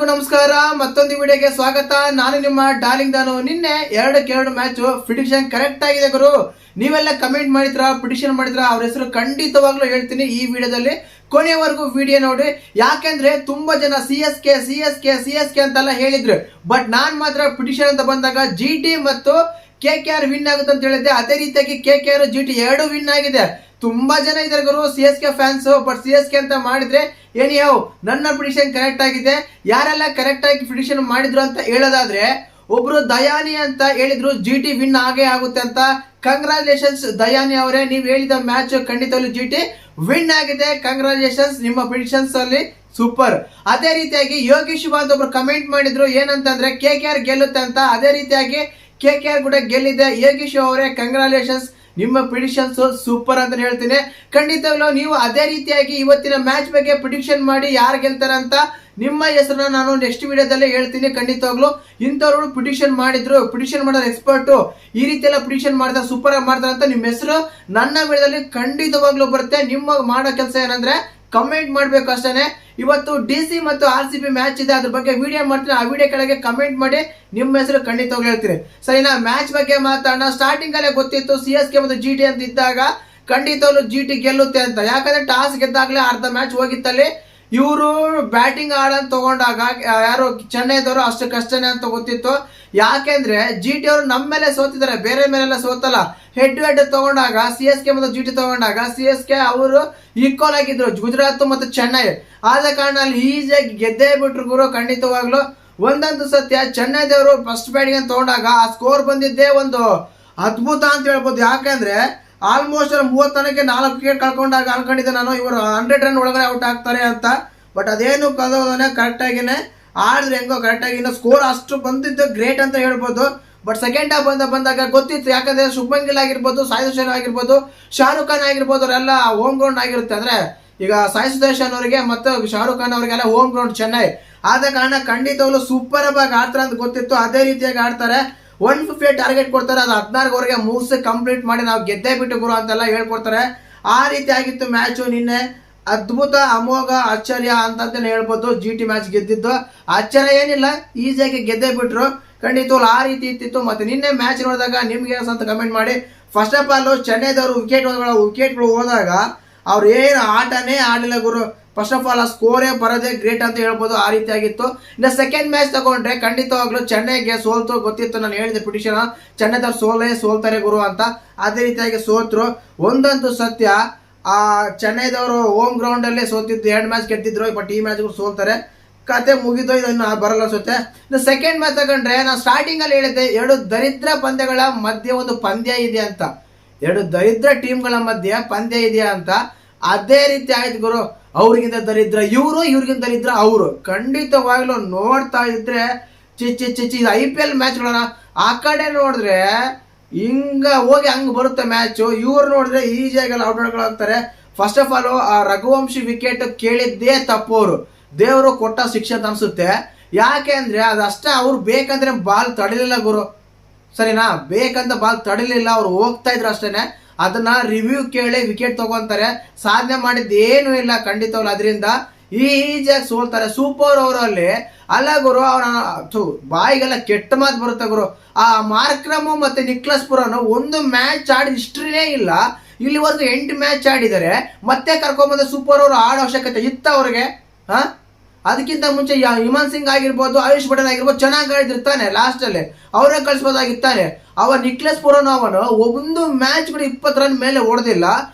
ಎಲ್ಲರಿಗೂ ನಮಸ್ಕಾರ. ಮತ್ತೊಂದು ವಿಡಿಯೋಗೆ ಸ್ವಾಗತ. ನಾನು ನಿಮ್ಮ ಡಾರ್ಲಿಂಗ್ ದಾನು. ನಿನ್ನೆ 2-2 ಮ್ಯಾಚ್ ಪ್ರಿಡಿಕ್ಷನ್ ಕರೆಕ್ಟ್ ಆಗಿದೆ ಗುರು. ನೀವೆಲ್ಲ ಕಮೆಂಟ್ ಮಾಡಿದ್ರ, ಪ್ರಿಡಿಕ್ಷನ್ ಮಾಡಿದ್ರ, ಅವ್ರ ಹೆಸರು ಖಂಡಿತವಾಗ್ಲೂ ಹೇಳ್ತೀನಿ ಈ ವಿಡಿಯೋದಲ್ಲಿ. ಕೊನೆವರೆಗೂ ವಿಡಿಯೋ ನೋಡಿ. ಯಾಕೆಂದ್ರೆ ತುಂಬಾ ಜನ ಸಿ ಎಸ್ ಕೆ ಅಂತೆಲ್ಲ ಹೇಳಿದ್ರು. ಬಟ್ ನಾನ್ ಮಾತ್ರ ಪ್ರಿಡಿಕ್ಷನ್ ಅಂತ ಬಂದಾಗ GT ಮತ್ತು KKR ವಿನ್ ಆಗುತ್ತೆ ಅಂತ ಹೇಳಿದ್ದೆ. ಅದೇ ರೀತಿಯಾಗಿ KKR GT 2 ವಿನ್ ಆಗಿದೆ. ತುಂಬಾ ಜನ ಇದ್ದಾರೆ ಗುರು CSK ಫ್ಯಾನ್ಸ್. ಬಟ್ CSK ಅಂತ ಮಾಡಿದ್ರೆ ಏನಿಯಾವ್ ನನ್ನ ಪ್ರಿಡಿಕ್ಷನ್ ಕರೆಕ್ಟ್ ಆಗಿದೆ. ಯಾರೆಲ್ಲ ಕರೆಕ್ಟ್ ಆಗಿ ಪ್ರಿಡಿಕ್ಷನ್ ಮಾಡಿದ್ರು ಅಂತ ಹೇಳೋದಾದ್ರೆ, ಒಬ್ರು ದಯಾನಿ ಅಂತ ಹೇಳಿದ್ರು GT ವಿನ್ ಆಗೇ ಆಗುತ್ತೆ ಅಂತ. ಕಂಗ್ರಾಚುಲೇಷನ್ಸ್ ದಯಾನಿ ಅವರೇ, ನೀವು ಹೇಳಿದ ಮ್ಯಾಚ್ ಖಂಡಿತವಾಗ್ಲೂ GT ವಿನ್ ಆಗಿದೆ. ಕಂಗ್ರಾಚುಲೇಷನ್ಸ್, ನಿಮ್ಮ ಪ್ರಿಡಿಕ್ಷನ್ಸ್ ಅಲ್ಲಿ ಸೂಪರ್. ಅದೇ ರೀತಿಯಾಗಿ ಯೋಗೇಶ್ ಅಂತ ಒಬ್ರು ಕಮೆಂಟ್ ಮಾಡಿದ್ರು, ಏನಂತಂದ್ರೆ KKR ಗೆಲ್ಲುತ್ತೆ ಅಂತ. ಅದೇ ರೀತಿಯಾಗಿ KKR ಕೂಡ ಗೆಲ್ಲಿದೆ. ಯೋಗೇಶ್ ಅವರೇ ಕಂಗ್ರಾಚುಲೇಷನ್ಸ್, ನಿಮ್ಮ ಪ್ರಿಡಿಕ್ಷನ್ಸ್ ಸೂಪರ್ ಅಂತ ಹೇಳ್ತೀನಿ. ಖಂಡಿತವಾಗ್ಲೂ ನೀವು ಅದೇ ರೀತಿಯಾಗಿ ಇವತ್ತಿನ ಮ್ಯಾಚ್ ಬಗ್ಗೆ ಪ್ರಿಡಿಕ್ಷನ್ ಮಾಡಿ ಯಾರು ಗೆಲ್ತಾರೆ ಅಂತ ನಿಮ್ಮ ಹೆಸರನ್ನ ನಾನು ನೆಕ್ಸ್ಟ್ ವಿಡಿಯೋದಲ್ಲಿ ಹೇಳ್ತೀನಿ. ಖಂಡಿತವಾಗ್ಲೂ ಇಂಥವ್ರು ಪ್ರಿಡಿಕ್ಷನ್ ಮಾಡಿದ್ರು, ಪ್ರಿಡಿಕ್ಷನ್ ಮಾಡೋದು ಎಕ್ಸ್ಪರ್ಟು, ಈ ರೀತಿ ಎಲ್ಲ ಪ್ರಿಡಿಕ್ಷನ್ ಮಾಡ್ತಾರೆ, ಸೂಪರ್ ಆಗಿ ಮಾಡ್ತಾರೆ ಅಂತ ನಿಮ್ಮ ಹೆಸರು ನನ್ನ ವಿಡಿಯೋದಲ್ಲಿ ಖಂಡಿತವಾಗ್ಲೂ ಬರುತ್ತೆ. ನಿಮ್ಮ ಮಾಡೋ ಕೆಲಸ ಏನಂದ್ರೆ ಕಮೆಂಟ್ ಮಾಡ್ಬೇಕು ಅಷ್ಟೇ. ಇವತ್ತು DC ಮತ್ತು RCB ಮ್ಯಾಚ್ ಇದೆ, ಅದ್ರ ಬಗ್ಗೆ ವಿಡಿಯೋ ಮಾಡ್ತೀನಿ. ಆ ವಿಡಿಯೋ ಕೆಳಗೆ ಕಮೆಂಟ್ ಮಾಡಿ ನಿಮ್ಮ ಹೆಸರು ಖಂಡಿತವಾಗ್ಲೂ ಹೇಳ್ತೀನಿ. ಸರಿನಾ? ಮ್ಯಾಚ್ ಬಗ್ಗೆ ಮಾತಾಡೋಣ. ಸ್ಟಾರ್ಟಿಂಗ್ ಅಲ್ಲೇ ಗೊತ್ತಿತ್ತು CSK ಮತ್ತು GT ಅಂತ ಇದ್ದಾಗ ಖಂಡಿತವಾಗ್ಲೂ GT ಗೆಲ್ಲುತ್ತೆ ಅಂತ. ಯಾಕಂದ್ರೆ ಟಾಸ್ ಗೆದ್ದಾಗ್ಲೇ ಅರ್ಧ ಮ್ಯಾಚ್ ಹೋಗಿತ್ತಲ್ಲಿ. ಇವರು ಬ್ಯಾಟಿಂಗ್ ಆಡಂತ ತಗೊಂಡಾಗ ಯಾರು ಚೆನ್ನೈದವರು ಅಷ್ಟಕ್ಕಷ್ಟೇ ಅಂತ ಗೊತ್ತಿತ್ತು. ಯಾಕೆಂದ್ರೆ GT ಅವರು ನಮ್ಮ ಮೇಲೆ ಸೋತಿದ್ದಾರೆ, ಬೇರೆ ಮೇಲೆಲ್ಲ ಸೋತಲ್ಲ. ಹೆಡ್ ತಗೊಂಡಾಗ CSK ಮತ್ತು GT ತಗೊಂಡಾಗ CSK ಅವರು ಈಕ್ವಲ್ ಆಗಿದ್ರು, ಗುಜರಾತ್ ಮತ್ತು ಚೆನ್ನೈ. ಆದ ಕಾರಣ ಅಲ್ಲಿ ಈಸಿಯಾಗಿ ಗೆದ್ದೇ ಬಿಟ್ರು ಗುರು. ಖಂಡಿತವಾಗ್ಲು ಒಂದಂತೂ ಸತ್ಯ, ಚೆನ್ನೈದವರು ಫಸ್ಟ್ ಬ್ಯಾಟಿಂಗ್ ಅಂತ ತಗೊಂಡಾಗ ಆ ಸ್ಕೋರ್ ಬಂದಿದ್ದೇ ಒಂದು ಅದ್ಭುತ ಅಂತ ಹೇಳ್ಬೋದು. ಯಾಕಂದ್ರೆ ಆಲ್ಮೋಸ್ಟ್ 30 ತನಕ 4 ವಿಕೆಟ್ ಕಳ್ಕೊಂಡಾಗ ಅನ್ಕೊಂಡಿದ್ದೆ ನಾನು ಇವರು 100 ರನ್ ಒಳಗಡೆ ಔಟ್ ಆಗ್ತಾರೆ ಅಂತ. ಬಟ್ ಅದೇನು ಕಳೆದೋದಾನೆ, ಕರೆಕ್ಟ್ ಆಗಿನೇ ಆಡಿದ್ರೆ ಹೆಂಗೋ ಕರೆಕ್ಟ್ ಆಗಿ ಸ್ಕೋರ್ ಅಷ್ಟು ಬಂದಿದ್ದು ಗ್ರೇಟ್ ಅಂತ ಹೇಳ್ಬೋದು. ಬಟ್ ಸೆಕೆಂಡ್ ಹಾಫ್ ಬಂದಾಗ ಗೊತ್ತಿತ್ತು. ಯಾಕಂದ್ರೆ ಶುಭ್ಮನ್ ಗಿಲ್ ಆಗಿರ್ಬೋದು, ಸಾಯಿ ಸುದರ್ಶನ್ ಆಗಿರ್ಬೋದು, ಶಾರುಖ್ ಖಾನ್ ಆಗಿರ್ಬೋದು, ಅವರೆಲ್ಲ ಹೋಮ್ ಗ್ರೌಂಡ್ ಆಗಿರುತ್ತೆ. ಅಂದ್ರೆ ಈಗ ಸಾಯಿ ಸುದರ್ಶನ್ ಅವರಿಗೆ ಮತ್ತು ಶಾರುಖ್ ಖಾನ್ ಅವರಿಗೆಲ್ಲ ಹೋಮ್ ಗ್ರೌಂಡ್ ಚೆನ್ನೈ. ಆದ ಕಾರಣ ಖಂಡಿತವಾಗ್ಲೂ ಸೂಪರ್ ಆಗಿ ಆಡ್ತಾರೆ ಅಂತ ಗೊತ್ತಿತ್ತು. ಅದೇ ರೀತಿಯಾಗಿ ಆಡ್ತಾರೆ. 150 ಟಾರ್ಗೆಟ್ ಕೊಡ್ತಾರೆ, ಅದು 14ವರೆಗೆ ಮುಗಿಸಿ ಕಂಪ್ಲೀಟ್ ಮಾಡಿ ನಾವು ಗೆದ್ದೇ ಬಿಟ್ಟು ಗುರು ಅಂತೆಲ್ಲ ಹೇಳ್ಕೊಡ್ತಾರೆ. ಆ ರೀತಿ ಆಗಿತ್ತು ಮ್ಯಾಚು ನಿನ್ನೆ. ಅದ್ಭುತ, ಅಮೋಘ, ಆಶ್ಚರ್ಯ ಅಂತಂತಾನೆ ಹೇಳ್ಬೋದು. GT ಮ್ಯಾಚ್ ಗೆದ್ದಿದ್ದು ಆಶ್ಚರ್ಯ ಏನಿಲ್ಲ, ಈಸಿಯಾಗಿ ಗೆದ್ದೇ ಬಿಟ್ರು. ಖಂಡಿತವಾಗ್ಲೂ ಆ ರೀತಿ ಇತ್ತಿತ್ತು. ಮತ್ತೆ ನಿನ್ನೆ ಮ್ಯಾಚ್ ನೋಡಿದಾಗ ನಿಮ್ಗೆ ಅಂತ ಕಮೆಂಟ್ ಮಾಡಿ. ಫಸ್ಟ್ ಆಫ್ ಆಲ್ ಚೆನ್ನೈದವರು ವಿಕೆಟ್ಗಳು ಹೋದಾಗ ಅವ್ರು ಏನು ಆಟನೇ ಆಡಲಿಲ್ಲ ಗುರು. ಫಸ್ಟ್ ಆಫ್ ಆಲ್ ಆ ಸ್ಕೋರೇ ಬರೋದೇ ಗ್ರೇಟ್ ಅಂತ ಹೇಳ್ಬೋದು. ಆ ರೀತಿ ಆಗಿತ್ತು. ಇನ್ನು ಸೆಕೆಂಡ್ ಮ್ಯಾಚ್ ತಗೊಂಡ್ರೆ ಖಂಡಿತವಾಗ್ಲೂ ಚೆನ್ನೈಗೆ ಸೋಲ್ತು. ಗೊತ್ತಿತ್ತು, ನಾನು ಹೇಳಿದೆ ಪ್ರಿಡಿಕ್ಷನ್ ಚೆನ್ನೈದವ್ರು ಸೋಲ್ತಾರೆ ಗುರು ಅಂತ. ಅದೇ ರೀತಿಯಾಗಿ ಸೋತ್ರು. ಒಂದಂತೂ ಸತ್ಯ, ಆ ಚೆನ್ನೈದವರು ಹೋಮ್ ಗ್ರೌಂಡ್ ಅಲ್ಲೇ ಸೋತಿದ್ದು. 2 ಮ್ಯಾಚ್ ಗೆದ್ದಿದ್ರು, ಬಟ್ ಈ ಮ್ಯಾಚ್ ಸೋಲ್ತಾರೆ. ಕತೆ ಮುಗಿದು, ಇದನ್ನು ಬರಲ್ಲ ಅನ್ಸುತ್ತೆ. ಇನ್ನು ಸೆಕೆಂಡ್ ಮ್ಯಾಚ್ ತಗೊಂಡ್ರೆ ನಾನು ಸ್ಟಾರ್ಟಿಂಗ್ ಅಲ್ಲಿ ಹೇಳಿದ್ದೆ 2 ದರಿದ್ರ ಪಂದ್ಯಗಳ ಮಧ್ಯೆ ಒಂದು ಪಂದ್ಯ ಇದೆ ಅಂತ. 2 ದರಿದ್ರ ಟೀಮ್ಗಳ ಮಧ್ಯೆ ಪಂದ್ಯ ಇದೆಯಾ ಅಂತ. ಅದೇ ರೀತಿ ಆಯ್ತು ಗುರು. ಅವ್ರಿಗಿಂತ ದರಿದ್ರ ಇವರು, ಇವ್ರಿಗಿಂತ ದರಿದ್ರ ಅವರು. ಖಂಡಿತವಾಗ್ಲೂ ನೋಡ್ತಾ ಇದ್ರೆ ಚಿಚ್ಚಿ IPL ಮ್ಯಾಚ್ಗಳನ್ನ ಆ ಕಡೆ ನೋಡಿದ್ರೆ ಹಿಂಗ ಹೋಗಿ ಹಂಗ ಬರುತ್ತೆ ಮ್ಯಾಚು. ಇವ್ರು ನೋಡಿದ್ರೆ ಈಸಿಯಾಗೆಲ್ಲ ಔಟ್ಗಳಾಗ್ತಾರೆ. ಫಸ್ಟ್ ಆಫ್ ಆಲ್ ಆ ರಘುವಂಶಿ ವಿಕೆಟ್ ಕೇಳಿದ್ದೇ ತಪ್ಪು. ಅವರು ದೇವರು ಕೊಟ್ಟ ಶಿಕ್ಷೆ ಅಂತ ಅನ್ಸುತ್ತೆ. ಯಾಕೆ ಅಂದ್ರೆ ಅದಷ್ಟೇ, ಅವ್ರು ಬೇಕಂದ್ರೆ ಬಾಲ್ ತಡಿಲಿಲ್ಲ ಗುರು. ಸರಿನಾ? ಬೇಕಂತ ಬಾಲ್ ತಡಿಲಿಲ್ಲ, ಅವ್ರು ಹೋಗ್ತಾ ಇದ್ರು ಅಷ್ಟೇನೆ. ಅದನ್ನ ರಿವ್ಯೂ ಕೇಳಿ ವಿಕೆಟ್ ತಗೊಂತಾರೆ. ಸಾಧನೆ ಮಾಡಿದ್ದು ಏನು ಇಲ್ಲ ಖಂಡಿತವಾಗ್ಲು. ಅದರಿಂದ ಈಜಿಯಾಗಿ ಸೋಲ್ತಾರೆ. ಸೂಪರ್ ಓವರಲ್ಲಿ ಅಲ್ಲ ಗುರು, ಅವನ ಬಾಯಿಗೆಲ್ಲ ಕೆಟ್ಟ ಮಾತು ಬರುತ್ತೆ ಗುರು. ಆ ಮಾರ್ಕ್ರಮ್ ಮತ್ತೆ ನಿಕ್ಲಸ್ ಪುರನು ಒಂದು ಮ್ಯಾಚ್ ಆಡಿದ ಹಿಸ್ಟ್ರಿನೇ ಇಲ್ಲ. ಇಲ್ಲಿವರೆಗೂ 8 ಮ್ಯಾಚ್ ಆಡಿದ್ದಾರೆ. ಮತ್ತೆ ಕರ್ಕೊಂಬಂದ ಸೂಪರ್ ಓವರ್ ಆಡೋ ಅವಶ್ಯಕತೆ ಇತ್ತ ಅವ್ರಿಗೆ? ಅದಕ್ಕಿಂತ ಮುಂಚೆ ಹಿಮನ್ ಸಿಂಗ್ ಆಗಿರ್ಬೋದು, ಆಯುಷ್ ಪಟೇಲ್ ಆಗಿರ್ಬೋದು, ಚೆನ್ನಾಗಿ ಆಡಿದಿರ್ತಾನೆ. ಲಾಸ್ಟ್ ಅಲ್ಲಿ ಅವರೇ ಕಳಿಸ್ಬೋದಾಗಿತ್ತಾನೆ. ಅವ ನಿಕ್ಲೆಸ್ ಪುರನ್ ಅವನು ಒಂದು ಮ್ಯಾಚ್ ಕೂಡ 20 ರನ್ ಮೇಲೆ ಹೊಡೆದಿಲ್ಲ.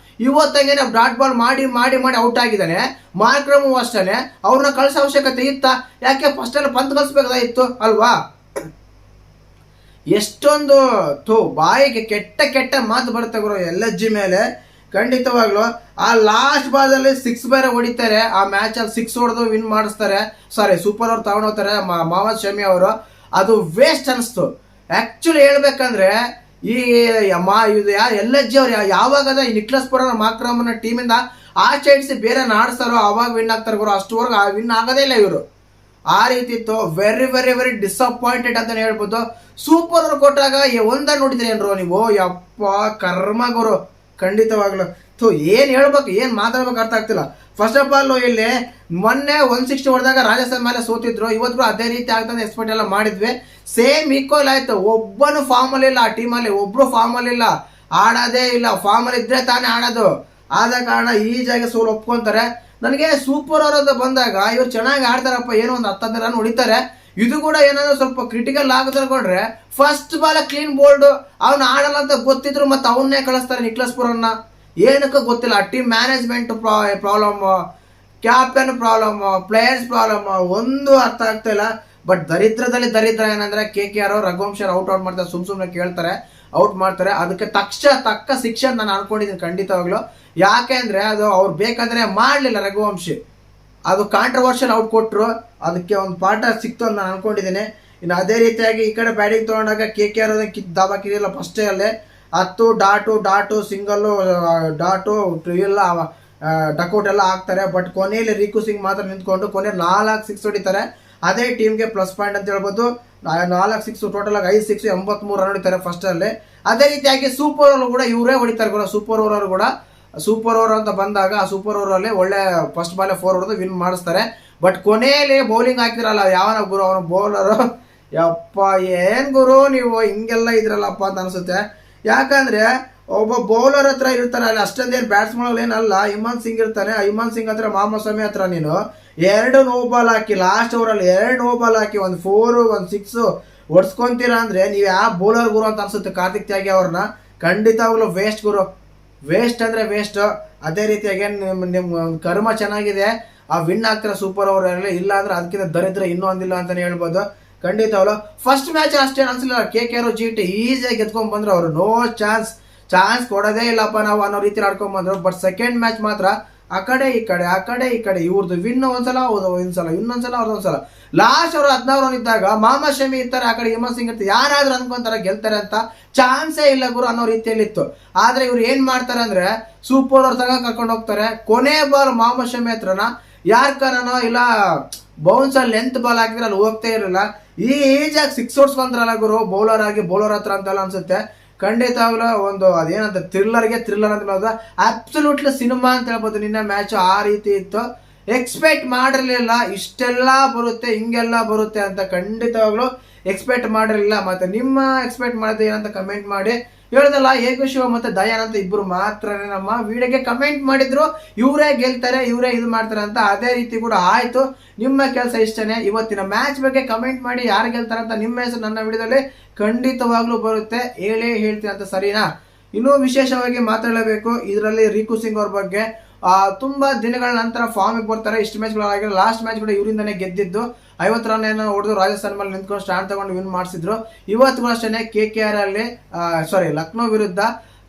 ಇವತ್ತಂಗೆ ಡಾಟ್ ಬಾಲ್ ಮಾಡಿ ಮಾಡಿ ಮಾಡಿ ಔಟ್ ಆಗಿದ್ದಾನೆ. ಮಾರ್ಕ್ರಮು ಅಷ್ಟೇ. ಅವ್ರನ್ನ ಕಳಿಸೋ ಅವಶ್ಯಕತೆ ಇತ್ತ? ಯಾಕೆ ಫಸ್ಟ್ ಅಲ್ಲಿ ಪಂತ್ ಕಳಿಸ್ಬೇಕಾಗಿತ್ತು ಅಲ್ವಾ? ಎಷ್ಟೊಂದು ಬಾಯಿಗೆ ಕೆಟ್ಟ ಮಾತು ಬರುತ್ತೆ ಗುರು LSG ಮೇಲೆ. ಖಂಡಿತವಾಗ್ಲು ಆ ಲಾಸ್ಟ್ ಬಾಲ್ ಅಲ್ಲಿ 6 ಬೇರೆ ಹೊಡಿತಾರೆ. ಆ ಮ್ಯಾಚ್ ಅಲ್ಲಿ 6 ಹೊಡೆದು ವಿನ್ ಮಾಡಿಸ್ತಾರೆ. ಸಾರಿ, ಸೂಪರ್ ಓವರ್ ತಗೊಂಡೋಗ್ತಾರೆ ಮೊಹಮ್ಮದ್ ಶಮಿ ಅವರು. ಅದು ವೇಸ್ಟ್ ಅನಿಸ್ತು ಆಕ್ಚುಲಿ ಹೇಳ್ಬೇಕಂದ್ರೆ. ಈ LSG ಅವ್ರು ಯಾವಾಗ ಈ ನಿಕ್ಲಸ್ ಪುರ ಮಾಕ್ರಮನ ಟೀಮಿಂದ ಆಚೆ ಇಡಿಸಿ ಬೇರೆ ಆಡಿಸ್ತಾರೋ ಅವಾಗ ವಿನ್ ಆಗ್ತಾರೆ ಗುರು. ಅಷ್ಟುವರೆಗೂ ವಿನ್ ಆಗೋದೇ ಇಲ್ಲ ಇವರು. ಆ ರೀತಿ ಇತ್ತು. ವೆರಿ ವೆರಿ ವೆರಿ ಡಿಸಪಾಯಿಂಟೆಡ್ ಅಂತಾನೆ ಹೇಳ್ಬೋದು. ಸೂಪರ್ ಓವರ್ ಕೊಟ್ಟಾಗ ಒಂದ ನೋಡಿದ್ರಿ ಏನ್ರೋ ನೀವು? ಯಪ್ಪ ಕರ್ಮ ಗುರು. ಖಂಡಿತವಾಗ್ಲು ಏನ್ ಹೇಳ್ಬೇಕು, ಏನ್ ಮಾತಾಡ್ಬೇಕು ಅರ್ಥ ಆಗ್ತಿಲ್ಲ. ಫಸ್ಟ್ ಆಫ್ ಆಲ್ ಇಲ್ಲಿ ಮೊನ್ನೆ 160 ಹೊಡೆದಾಗ ರಾಜಸ್ಥಾನ್ ಮೇಲೆ ಸೋತಿದ್ರು, ಇವತ್ತು ಅದೇ ರೀತಿ ಆಗ್ತದೆ ಎಕ್ಸ್ಪೆಕ್ಟ್ ಎಲ್ಲ ಮಾಡಿದ್ವಿ. ಸೇಮ್ ಈಕ್ವಲ್ ಆಯ್ತು. ಒಬ್ಬನು ಫಾರ್ಮ್ ಅಲ್ಲಿ ಇಲ್ಲ, ಆ ಟೀಮಲ್ಲಿ ಒಬ್ರು ಫಾರ್ಮ್ ಅಲ್ಲಿ ಇಲ್ಲ, ಆಡೋದೇ ಇಲ್ಲ. ಫಾರ್ಮ್ ಅಲ್ಲಿ ಇದ್ರೆ ತಾನೇ ಆಡೋದು. ಆದ ಕಾರಣ ಈ ಜಾಗ ಸೋಲು ಒಪ್ಕೊಂತಾರೆ. ನನಗೆ ಸೂಪರ್ ಓವರ್ ಅಂತ ಬಂದಾಗ ಇವ್ರು ಚೆನ್ನಾಗಿ ಆಡ್ತಾರಪ್ಪ, ಏನೋ ಒಂದು 10 ರನ್ ಹೊಡಿತಾರೆ. ಇದು ಕೂಡ ಏನಾದ್ರು ಸ್ವಲ್ಪ ಕ್ರಿಟಿಕಲ್ ಆಗುತ್ತೆ ಅನ್ಕೊಂಡ್ರೆ ಫಸ್ಟ್ ಬಾಲ್ ಕ್ಲೀನ್ ಬೋಲ್ಡ್, ಅವ್ನು ಆಡಲ್ಲ ಅಂತ ಗೊತ್ತಿದ್ರು ಮತ್ತೆ ಅವನ್ನೇ ಕಳಿಸ್ತಾರೆ ನಿಕ್ಲಸ್ ಪುರನ್ನ. ಏನಕ್ಕೂ ಗೊತ್ತಿಲ್ಲ. Team management problem, captain problem, players problem, ಒಂದು ಅರ್ಥ ಆಗ್ತಾ ಇಲ್ಲ. ಬಟ್ ದರಿದ್ರದಲ್ಲಿ ದರಿದ್ರ ಏನಂದ್ರೆ KKR ರಘುವಂಶರ್ ಔಟ್ ಮಾಡ್ತಾರೆ, ಸುಮ್ನೆ ಕೇಳ್ತಾರೆ, ಔಟ್ ಮಾಡ್ತಾರೆ. ಅದಕ್ಕೆ ತಕ್ಕ ಶಿಕ್ಷೆ ನಾನು ಅನ್ಕೊಂಡಿದ್ದೀನಿ ಖಂಡಿತವಾಗ್ಲು. ಯಾಕೆ ಅಂದ್ರೆ ಅದು ಅವ್ರು ಬೇಕಾದ್ರೆ ಮಾಡ್ಲಿಲ್ಲ ರಘುವಂಶಿ, ಅದು ಕಾಂಟ್ರವರ್ಷಿಯಲ್ ಔಟ್ ಕೊಟ್ಟರು, ಅದಕ್ಕೆ ಒಂದು ಪಾಠ ಸಿಕ್ತು ಅಂತ ನಾನು ಅನ್ಕೊಂಡಿದ್ದೀನಿ. ಇನ್ನು ಅದೇ ರೀತಿಯಾಗಿ ಈ ಕಡೆ ಬ್ಯಾಟಿಂಗ್ ತೊಗೊಂಡಾಗ KKR ದಾಬಾಕಿರಲಿಲ್ಲ ಫಸ್ಟೇ ಅಲ್ಲೇ 10 ಡಾಟು ಸಿಂಗಲ್ಲು ಡಾಟು ಎಲ್ಲ ಡಕೌಟ್ ಎಲ್ಲ ಹಾಕ್ತಾರೆ. ಬಟ್ ಕೊನೆಯಲ್ಲಿ ರಿಕು ಸಿಂಗ್ ಮಾತ್ರ ನಿಂತ್ಕೊಂಡು ಕೊನೆಯಲ್ಲಿ 4 6 ಹೊಡಿತಾರೆ. ಅದೇ ಟೀಮ್ಗೆ ಪ್ಲಸ್ ಪಾಯಿಂಟ್ ಅಂತ ಹೇಳ್ಬೋದು. 4 6 ಟೋಟಲ್ ಆಗಿ 5 6 83 ರನ್ ಹೊಡಿತಾರೆ ಫಸ್ಟ್ ಅಲ್ಲಿ. ಅದೇ ರೀತಿಯಾಗಿ ಸೂಪರ್ ಓವರ್ ಕೂಡ ಇವರೇ ಹೊಡಿತಾರೆ. ಸೂಪರ್ ಓವರ್ ಕೂಡ ಸೂಪರ್ ಓವರ್ ಅಂತ ಬಂದಾಗ ಆ ಸೂಪರ್ ಓವರ್ ಅಲ್ಲಿ ಒಳ್ಳೆ ಫಸ್ಟ್ ಬಾಲ್ 4 ಹೊಡೆದು ವಿನ್ ಮಾಡಿಸ್ತಾರೆ. ಬಟ್ ಕೊನೆಯಲ್ಲಿ ಬೌಲಿಂಗ್ ಹಾಕಿದ್ರಲ್ಲ ಯಾವನ ಗುರು ಅವನ ಬೌಲರ್, ಯಪ್ಪ ಏನ್ ಗುರು ನೀವು ಹಿಂಗೆಲ್ಲ ಇದ್ರಲ್ಲಪ್ಪ ಅಂತ ಅನ್ಸುತ್ತೆ. ಯಾಕಂದ್ರೆ ಒಬ್ಬ ಬೌಲರ್ ಹತ್ರ ಇರ್ತಾನೆ ಅಲ್ಲಿ, ಅಷ್ಟೊಂದೇನು ಬ್ಯಾಟ್ಸ್ಮನ್ ಏನಲ್ಲ. ಇಮಾನ್ ಸಿಂಗ್ ಇರ್ತಾನೆ, ಇಮಾನ್ ಸಿಂಗ್ ಹತ್ರ ಮೊಹಮ್ಮದ್ ಶಮಿ ಹತ್ರ ನೀನು 2 ನೋ ಬಾಲ್ ಹಾಕಿ ಲಾಸ್ಟ್ ಓವರಲ್ಲಿ 2 ನೋ ಬಾಲ್ ಹಾಕಿ 1 4 1 6 ಹೊಡ್ಸ್ಕೊಂತೀರಾ ಅಂದ್ರೆ ನೀವು ಯಾವ ಬೌಲರ್ ಗುರು ಅಂತ ಅನ್ಸುತ್ತೆ. ಕಾರ್ತಿಕ್ ತ್ಯಾಗಿ ಅವ್ರನ್ನ ಖಂಡಿತವಾಗ್ಲೂ ವೇಸ್ಟ್ ಗುರು, ವೇಸ್ಟ್ ಅಂದ್ರೆ ವೇಸ್ಟ್. ಅದೇ ರೀತಿಯಾಗಿ ನಿಮ್ಮ ಕರ್ಮ ಚೆನ್ನಾಗಿದೆ, ಆ ವಿನ್ ಆಗ್ತಾರೆ ಸೂಪರ್ ಓವರ್ ಅಲ್ಲಿ. ಇಲ್ಲ ಅಂದ್ರೆ ಅದಕ್ಕಿಂತ ದರಿದ್ರ ಇನ್ನೂ ಒಂದಿಲ್ಲ ಅಂತಾನೆ ಹೇಳ್ಬೋದು ಖಂಡಿತವಾಗ್ಲು. ಫಸ್ಟ್ ಮ್ಯಾಚ್ ಅಷ್ಟೇನು ಅನ್ಸಲಿಲ್ಲ, KKR GT ಈಸಿಯಾಗಿ ಗೆದ್ಕೊಂಡ್ ಬಂದ್ರು. ಅವರು ನೋ ಚಾನ್ಸ್ ಕೊಡೋದೇ ಇಲ್ಲಪ್ಪ ನಾವು ಅನ್ನೋ ರೀತಿ ಆಡ್ಕೊಂಡ್ ಬಂದ್ರು. ಬಟ್ ಸೆಕೆಂಡ್ ಮ್ಯಾಚ್ ಮಾತ್ರ ಆ ಕಡೆ ಈ ಕಡೆ ಇವ್ರದ್ದು ವಿನ್ ಒಂದ್ಸಲ, ಇನ್ನೊಂದ್ಸಲ ಅವ್ರದ್ದೊಂದ್ಸಲ. ಲಾಸ್ಟ್ ಅವರು 16 ರನ್ ಇದ್ದಾಗ ಮೊಹಮ್ಮದ್ ಶಮಿ ಇರ್ತಾರೆ, ಆ ಕಡೆ ಇಮಾನ್ ಸಿಂಗ್ ಇರ್ತಾರೆ. ಯಾರಾದ್ರೂ ಅನ್ಕೊಂತಾರೆ ಗೆಲ್ತಾರೆ ಅಂತ, ಚಾನ್ಸೇ ಇಲ್ಲ ಗುರು ಅನ್ನೋ ರೀತಿಯಲ್ಲಿ ಇತ್ತು. ಆದ್ರೆ ಇವ್ರು ಏನ್ ಮಾಡ್ತಾರೆ ಅಂದ್ರೆ ಸೂಪರ್ ಓವರ್ ತಗ ಕರ್ಕೊಂಡು ಹೋಗ್ತಾರೆ. ಕೊನೆ ಬಾಲ್ ಮೊಹಮ್ಮದ್ ಶಮಿ ಹತ್ರನ ಯಾರ್ಕನೋ ಇಲ್ಲ ಬೌನ್ಸ್ ಅಲ್ಲಿ ಲೆಂತ್ ಬಾಲ್ ಹಾಕಿದ್ರೆ ಅಲ್ಲಿ ಹೋಗ್ತಾ ಇರಲಿಲ್ಲ. ಈಜಾಗಿ 6 ಹೊಡ್ಸ್ಕೊಂಡ್ರಲ್ಲ ಗುರು ಬೌಲರ್ ಆಗಿ, ಬೌಲರ್ ಹತ್ರ ಅಂತೆಲ್ಲ ಅನ್ಸುತ್ತೆ ಖಂಡಿತವಾಗ್ಲೂ. ಒಂದು ಅದೇನಂತ ಥ್ರಿಲ್ಲರ್ ಅಂತ ಹೇಳ್ಬೋದು, ಅಬ್ಸಲ್ಯೂಟ್ಲಿ ಸಿನಿಮಾ ಅಂತ ಹೇಳ್ಬೋದು. ನಿನ್ನೆ ಮ್ಯಾಚ್ ಆ ರೀತಿ ಇತ್ತು, ಎಕ್ಸ್ಪೆಕ್ಟ್ ಮಾಡಿರಲಿಲ್ಲ ಇಷ್ಟೆಲ್ಲ ಬರುತ್ತೆ ಹಿಂಗೆಲ್ಲ ಬರುತ್ತೆ ಅಂತ. ಖಂಡಿತವಾಗ್ಲೂ ಎಕ್ಸ್ಪೆಕ್ಟ್ ಮಾಡಿರಲಿಲ್ಲ. ಮತ್ತೆ ನಿಮ್ಮ ಎಕ್ಸ್ಪೆಕ್ಟ್ ಮಾಡಿದ್ರೆ ಏನಂತ ಕಮೆಂಟ್ ಮಾಡಿ. ಹೇಳೋದಲ್ಲ, ಏಕಶಿವ ಮತ್ತೆ ದಯಾನ್ ಅಂತ ಇಬ್ರು ಮಾತ್ರನೇ ನಮ್ಮ ವಿಡಿಯೋಗೆ ಕಮೆಂಟ್ ಮಾಡಿದ್ರು ಇವರೇ ಗೆಲ್ತಾರೆ, ಇವರೇ ಇದು ಮಾಡ್ತಾರೆ ಅಂತ. ಅದೇ ರೀತಿ ಕೂಡ ಆಯ್ತು. ನಿಮ್ಮ ಕೆಲಸ ಇಷ್ಟನೇ. ಇವತ್ತಿನ ಮ್ಯಾಚ್ ಬಗ್ಗೆ ಕಮೆಂಟ್ ಮಾಡಿ, ಯಾರು ಗೆಲ್ತಾರೆ ಅಂತ ನಿಮ್ಮ ಹೆಸರು ನನ್ನ ವಿಡಿಯೋದಲ್ಲಿ ಖಂಡಿತವಾಗ್ಲೂ ಬರುತ್ತೆ. ಹೇಳ್ತೀನಿ ಅಂತ, ಸರಿನಾ? ಇನ್ನೂ ವಿಶೇಷವಾಗಿ ಮಾತಾಡಲೇಬೇಕು ಇದರಲ್ಲಿ ರಿಕು ಸಿಂಗ್ ಅವ್ರ ಬಗ್ಗೆ. ತುಂಬಾ ದಿನಗಳ ನಂತರ ಫಾರ್ಮಿಗೆ ಬರ್ತಾರೆ. ಇಷ್ಟು ಮ್ಯಾಚ್ಗಳಾಗಿರೋ ಲಾಸ್ಟ್ ಮ್ಯಾಚ್ ಕೂಡ ಇವರಿಂದನೇ ಗೆದ್ದಿದ್ದು. 50 ರನ್ ಏನೋ ಹೊಡೆದು ರಾಜಸ್ಥಾನ್ ಮೇಲೆ ನಿಂತ್ಕೊಂಡು ಸ್ಟ್ಯಾಂಡ್ ತಗೊಂಡು ವಿನ್ ಮಾಡಿಸಿದ್ರು. ಇವತ್ತು ಕೂಡ ಅಷ್ಟೇ KKR ಅಲ್ಲಿ ಲಕ್ನೋ ವಿರುದ್ಧ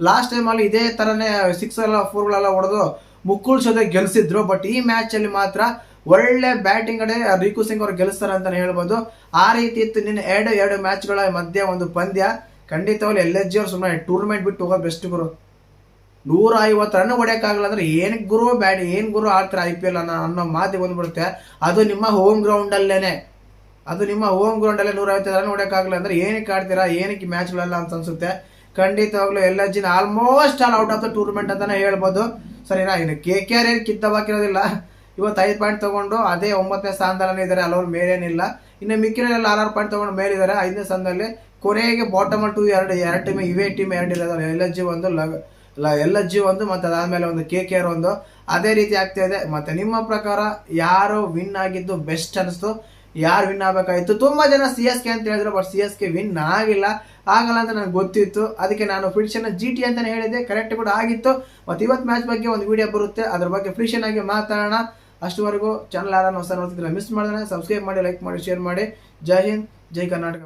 ಲಾಸ್ಟ್ ಟೈಮ್ ಅಲ್ಲಿ ಇದೇ ತರನೇ 6 4 ಹೊಡೆದು ಮುಕ್ಕುಳ್ಸೋದೆ ಗೆಲ್ಸಿದ್ರು. ಬಟ್ ಈ ಮ್ಯಾಚ್ ಅಲ್ಲಿ ಮಾತ್ರ ಒಳ್ಳೆ ಬ್ಯಾಟಿಂಗ್ ಅಡೆ ರಿಕು ಸಿಂಗ್ ಅವ್ರು ಗೆಲ್ಲಿಸ್ತಾರೆ ಅಂತಾನೆ ಹೇಳ್ಬೋದು. ಆ ರೀತಿ ಇತ್ತು ನಿನ್ನ ಎರಡು ಮ್ಯಾಚ್ಗಳ ಮಧ್ಯೆ ಒಂದು ಪಂದ್ಯ. ಖಂಡಿತವಾಗ್ಲೂ LSG ಅವ್ರು ಸುಮ್ಮನೆ ಟೂರ್ನಮೆಂಟ್ ಬಿಟ್ಟು ಹೋಗೋದು ಬೆಸ್ಟ್ ಗುರು. 150 ರನ್ ಹೊಡೆಯಕ್ಕಾಗಲ್ಲ ಅಂದ್ರೆ ಏನ್ ಗುರು ಆಡ್ತಾರೆ IPL ಅನ್ನೋ ಮಾತು ಬಂದ್ಬಿಡುತ್ತೆ. ಅದು ನಿಮ್ಮ ಹೋಮ್ ಗ್ರೌಂಡ್ ಅಲ್ಲೇನೆ, 150 ರನ್ ಹೊಡೆಯಕ್ಕಾಗಲ್ಲ ಅಂದ್ರೆ ಏನಕ್ಕೆ ಆಡ್ತೀರಾ, ಏನಕ್ಕೆ ಮ್ಯಾಚ್ಗಳೆಲ್ಲ ಅಂತ ಅನ್ಸುತ್ತೆ. ಖಂಡಿತವಾಗ್ಲೂ LSG almost all out of the tournament ಅಂತಾನೆ ಹೇಳ್ಬೋದು. ಸರಿನಾ? ಇನ್ನು KKR ಏನು ಕಿತ್ತಬಾಕಿರೋದಿಲ್ಲ. ಇವತ್ತು 5 ಪಾಯಿಂಟ್ ತಗೊಂಡು ಅದೇ 9ನೇ ಸ್ಥಾನದಲ್ಲಿ ಇದ್ದಾರೆ, ಅಲ್ಲವ್ರು ಮೇಲೇನಿಲ್ಲ. ಇನ್ನು ಮಿಕ್ಕಿನೆಲ್ಲ 6 ಪಾಯಿಂಟ್ ತಗೊಂಡು ಮೇಲಿದ್ದಾರೆ 5ನೇ ಸ್ಥಾನದಲ್ಲಿ. ಕೊನೆಗೆ ಬಾಟಮ್ 2 ಎರಡು ಟೀಮ್ ಇವೇ ಟೀಮ್ 2 ಇರೋದು, LSG ಒಂದು ಮತ್ತೆ ಅದಾದ್ಮೇಲೆ ಒಂದು KKR ಒಂದು. ಅದೇ ರೀತಿ ಆಗ್ತಾ ಇದೆ. ಮತ್ತೆ ನಿಮ್ಮ ಪ್ರಕಾರ ಯಾರು ವಿನ್ ಆಗಿದ್ದು ಬೆಸ್ಟ್ ಅನಿಸ್ತು, ಯಾರು ವಿನ್ ಆಗ್ಬೇಕಾಯ್ತು? ತುಂಬಾ ಜನ CSK ಅಂತ ಹೇಳಿದ್ರು, ಬಟ್ CSK ವಿನ್ ಆಗಲ್ಲ ಅಂತ ನನಗೆ ಗೊತ್ತಿತ್ತು. ಅದಕ್ಕೆ ನಾನು ಪ್ರಿಡಿಕ್ಷನ್ GT ಅಂತಾನೆ ಹೇಳಿದ್ದೆ, ಕರೆಕ್ಟ್ ಕೂಡ ಆಗಿತ್ತು. ಮತ್ತೆ ಇವತ್ತು ಮ್ಯಾಚ್ ಬಗ್ಗೆ ಒಂದು ವಿಡಿಯೋ ಬರುತ್ತೆ, ಅದ್ರ ಬಗ್ಗೆ ಪ್ರಿಡಿಕ್ಷನ್ ಆಗಿ ಮಾತಾಡೋಣ. ಅಷ್ಟುವರೆಗೂ ಚಾನಲ್ ಯಾರನ್ನು ಹೊಸ ನೋಡ್ತಿದ್ರೆ ಮಿಸ್ ಮಾಡಿದ್ರೆ ಸಬ್ಸ್ಕ್ರೈಬ್ ಮಾಡಿ, ಲೈಕ್ ಮಾಡಿ, ಶೇರ್ ಮಾಡಿ. ಜೈ ಹಿಂದ್, ಜೈ ಕರ್ನಾಟಕ.